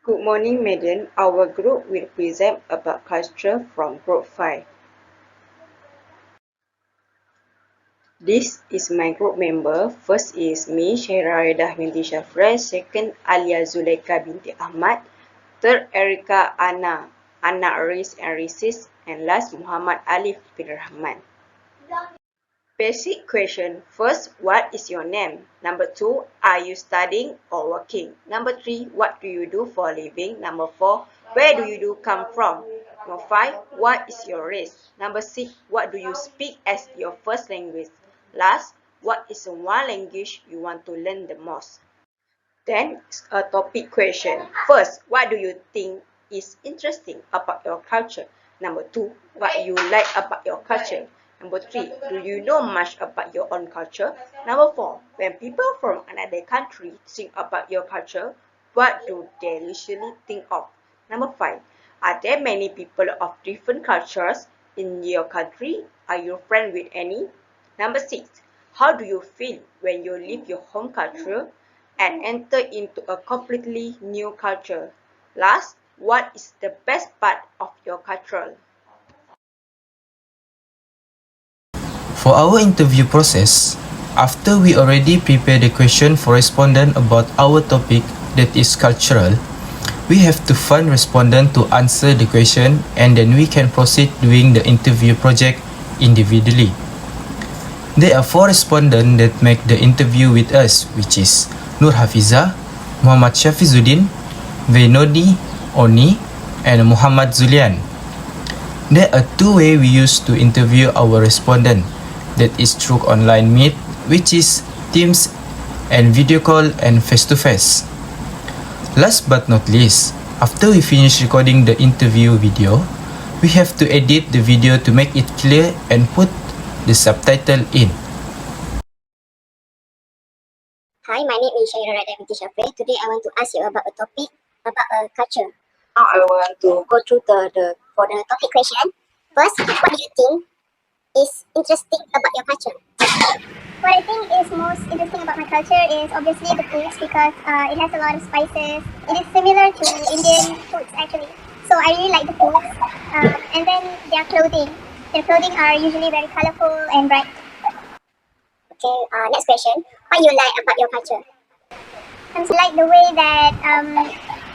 Good morning, madam. Our group will present about culture from group 5. This is my group member. First is me, SYAHIRAH binti SYAFRIL. Second, ALIA ZULAIQHA binti AHMAD. Third, ERIKA ANAK and RICHIE. And last, Muhammad Alif bin Rahman. Basic question. First, what is your name? Number 2, are you studying or working? Number 3, what do you do for a living? Number 4, where do you come from? Number 5, what is your race? Number 6, what do you speak as your first language? Last, what is one language you want to learn the most? Then, a topic question. First, what do you think is interesting about your culture? Number 2, what you like about your culture? Number 3, do you know much about your own culture? Number 4, when people from another country think about your culture, what do they usually think of? Number 5, are there many people of different cultures in your country? Are you friends with any? Number 6, how do you feel when you leave your home culture and enter into a completely new culture? Last, what is the best part of your culture? For our interview process, after we already prepare the question for respondent about our topic that is cultural, we have to find respondent to answer the question and then we can proceed doing the interview project individually. There are 4 respondents that make the interview with us, which is Nur Hafiza, Muhammad Shafizuddin, Venodi, Oni, and Muhammad Zulian. There are 2 ways we use to interview our respondent. That is through online meet, which is Teams and video call and face-to-face. Last but not least, after we finish recording the interview video, we have to edit the video to make it clear and put the subtitle in. Hi, my name is SYAHIRAH binti SYAFRIL. Today I want to ask you about a topic about culture. Now I want to Go through for the topic question. First, what do you think is interesting about your culture? What I think is most interesting about my culture is obviously the foods because it has a lot of spices. It is similar to Indian foods actually. So I really like the foods. And then their clothing. Their clothing are usually very colorful and bright. Okay, next question. What do you like about your culture? I like the way that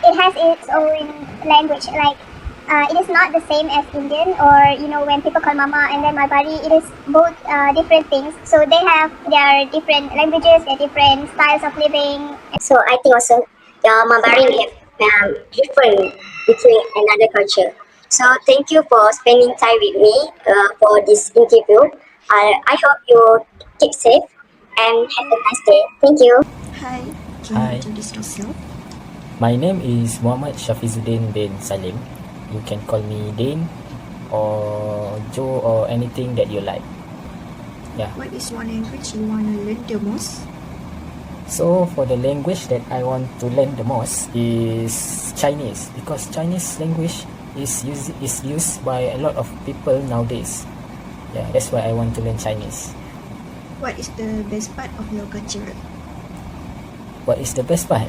it has its own language. Like it is not the same as Indian or when people call mama and then my body. It is both different things. So they have their different languages, their different styles of living. So I think also your Mambari have different between another culture. So thank you for spending time with me for this interview. I hope you keep safe and have a nice day. Thank you. Hi, can Hi. you introduce yourself? My name is Muhammad Shafizuddin bin Salim. You can call me Dane or Joe or anything that you like. Yeah. What is one language you want to learn the most? So for the language that I want to learn the most is Chinese, because Chinese language is used by a lot of people nowadays. Yeah, that's why I want to learn Chinese. What is the best part of your culture? What is the best part?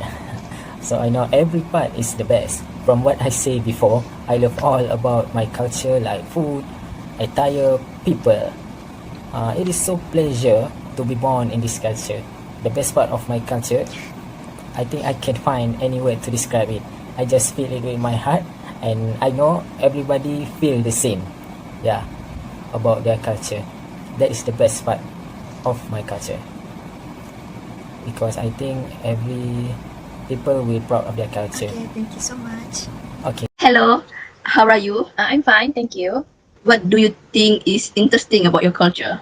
So I know every part is the best. From what I say before, I love all about my culture, like food, attire, people. It is so pleasure to be born in this culture. The best part of my culture, I think I can find any word to describe it. I just feel it with my heart, and I know everybody feel the same. Yeah, about their culture. That is the best part of my culture, because I think every people will proud of their culture. Okay, thank you so much. Okay. Hello, how are you? I'm fine, thank you. What do you think is interesting about your culture?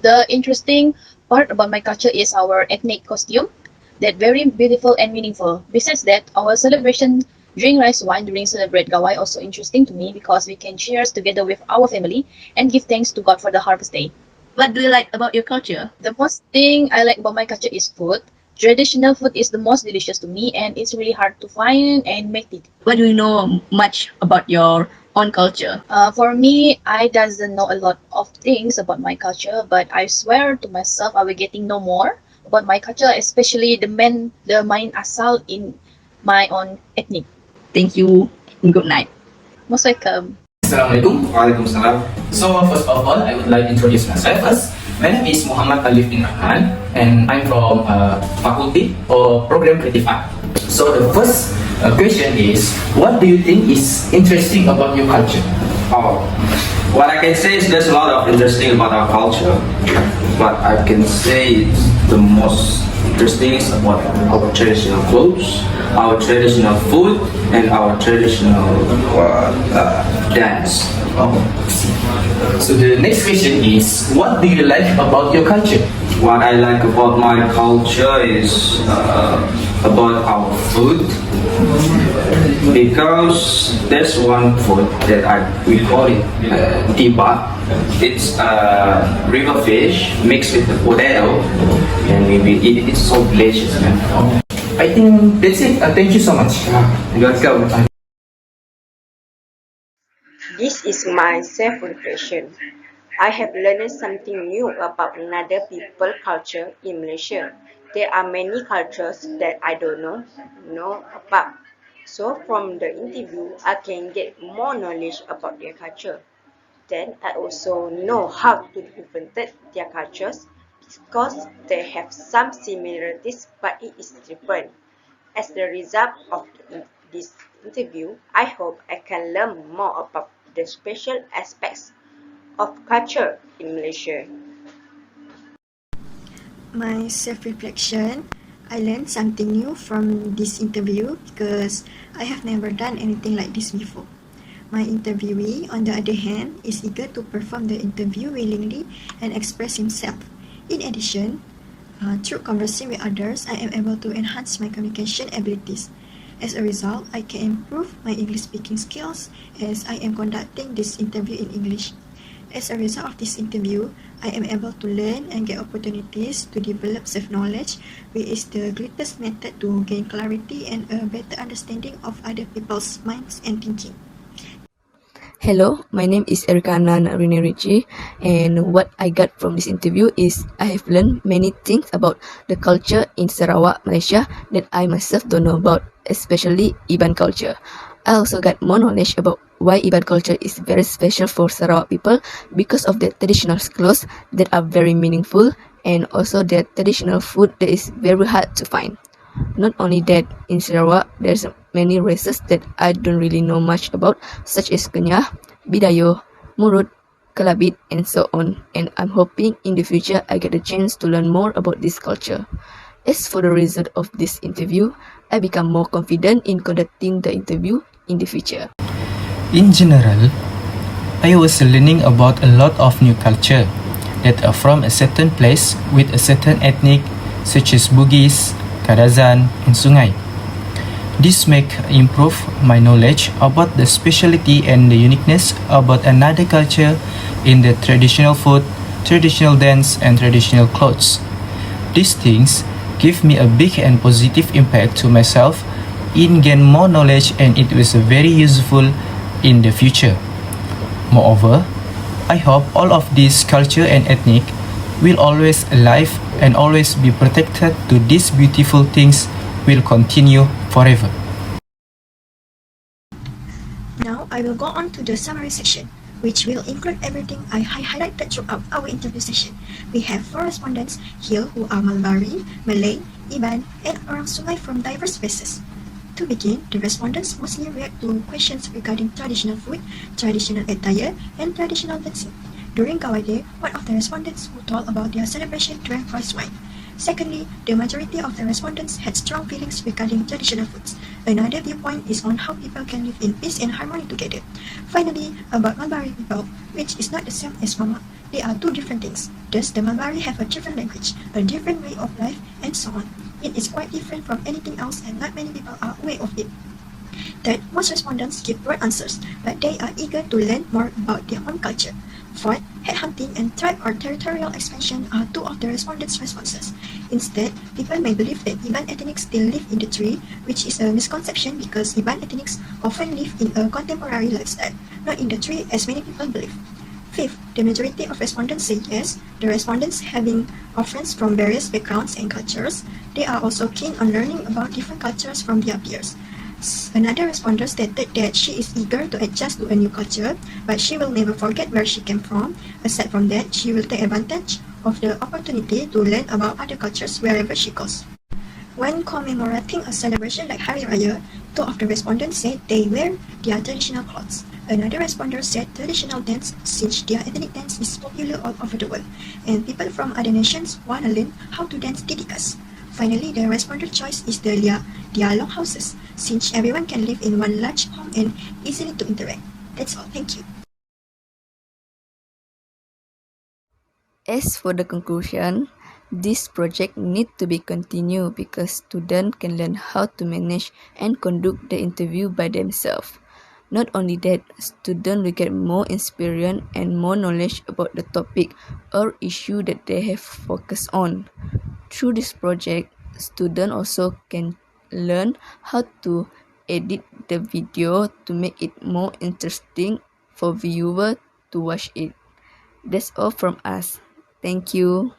The interesting part about my culture is our ethnic costume. That very beautiful and meaningful. Besides that, our celebration drink rice wine during celebrate Gawai also interesting to me because we can cheers together with our family and give thanks to God for the harvest day. What do you like about your culture? The most thing I like about my culture is food. Traditional food is the most delicious to me and it's really hard to find and make it. What do you know much about your own culture? For me, I doesn't know a lot of things about my culture, but I swear to myself I will getting know more about my culture, especially the main asal in my own ethnic. Thank you and good night. Most welcome. Assalamualaikum. Waalaikumsalam. So first of all, I would like to introduce myself first. My name is Muhammad Alif bin Rahman, and I'm from Faculty or Program Creative Art. So the first question is, what do you think is interesting about your culture? Oh, what I can say is there's a lot of interesting about our culture. What I can say is the most interesting is about our traditional clothes, our traditional food, and our traditional dance. Oh, so the next question is, what do you like about your culture? What I like about my culture is about our food, because there's one food that we call it tiba. It's river fish mixed with the potato, and we eat it. It's so delicious, man. I think that's it. Thank you so much. Let's go. This is my self-reflection. I have learned something new about another people culture in Malaysia. There are many cultures that I don't know about. So from the interview, I can get more knowledge about their culture. Then I also know how to differentiate their cultures because they have some similarities but it is different. As the result of this interview, I hope I can learn more about the special aspects of culture in Malaysia. My self-reflection, I learned something new from this interview because I have never done anything like this before. My interviewee, on the other hand, is eager to perform the interview willingly and express himself. In addition, through conversing with others, I am able to enhance my communication abilities. As a result, I can improve my English speaking skills as I am conducting this interview in English. As a result of this interview, I am able to learn and get opportunities to develop self-knowledge, which is the greatest method to gain clarity and a better understanding of other people's minds and thinking. Hello, my name is ERIKA RICHIE, and what I got from this interview is I have learned many things about the culture in Sarawak, Malaysia that I myself don't know about, especially Iban culture. I also got more knowledge about why Iban culture is very special for Sarawak people because of their traditional clothes that are very meaningful and also their traditional food that is very hard to find. Not only that, in Sarawak, there's many races that I don't really know much about, such as Kenyah, Bidayo, Murut, Kelabit, and so on. And I'm hoping in the future I get a chance to learn more about this culture. As for the result of this interview, I become more confident in conducting the interview in the future. In general, I was learning about a lot of new culture that are from a certain place with a certain ethnic, such as Bugis, Kadazan, and Sungai. This make improve my knowledge about the speciality and the uniqueness about another culture in the traditional food, traditional dance, and traditional clothes. These things give me a big and positive impact to myself in gain more knowledge, and it was very useful in the future. Moreover, I hope all of this culture and ethnic will always alive and always be protected to these beautiful things will continue forever. Now I will go on to the summary section, which will include everything I highlighted throughout our interview session. We have 4 respondents here who are Malbari, Malay, Iban, and orang Sungai from diverse races. To begin, the respondents mostly react to questions regarding traditional food, traditional attire, and traditional dancing. During Gawai Day, one of the respondents who told about their celebration drank rice wine. Secondly, the majority of the respondents had strong feelings regarding traditional foods. Another viewpoint is on how people can live in peace and harmony together. Finally, about Malbari people, which is not the same as Mama. They are 2 different things. Thus, the Malbari have a different language, a different way of life, and so on. It is quite different from anything else and not many people are aware of it. Third, most respondents give broad answers, but they are eager to learn more about their own culture. Fourth, headhunting and tribe or territorial expansion are 2 of the respondents' responses. Instead, people may believe that Iban ethnics still live in the tree, which is a misconception because Iban ethnics often live in a contemporary lifestyle, not in the tree as many people believe. Fifth, the majority of respondents say yes. The respondents having friends from various backgrounds and cultures, they are also keen on learning about different cultures from their peers. Another responder stated that she is eager to adjust to a new culture, but she will never forget where she came from. Aside from that, she will take advantage of the opportunity to learn about other cultures wherever she goes. When commemorating a celebration like Hari Raya, 2 of the respondents said they wear their traditional clothes. Another responder said traditional dance, since their ethnic dance is popular all over the world, and people from other nations want to learn how to dance Didikas. Finally, the responder choice is the their longhouses, since everyone can live in one large home and easily to interact. That's all. Thank you. As for the conclusion, this project need to be continued because students can learn how to manage and conduct the interview by themselves. Not only that, students will get more experience and more knowledge about the topic or issue that they have focused on. Through this project, students also can learn how to edit the video to make it more interesting for viewers to watch it. That's all from us. Thank you.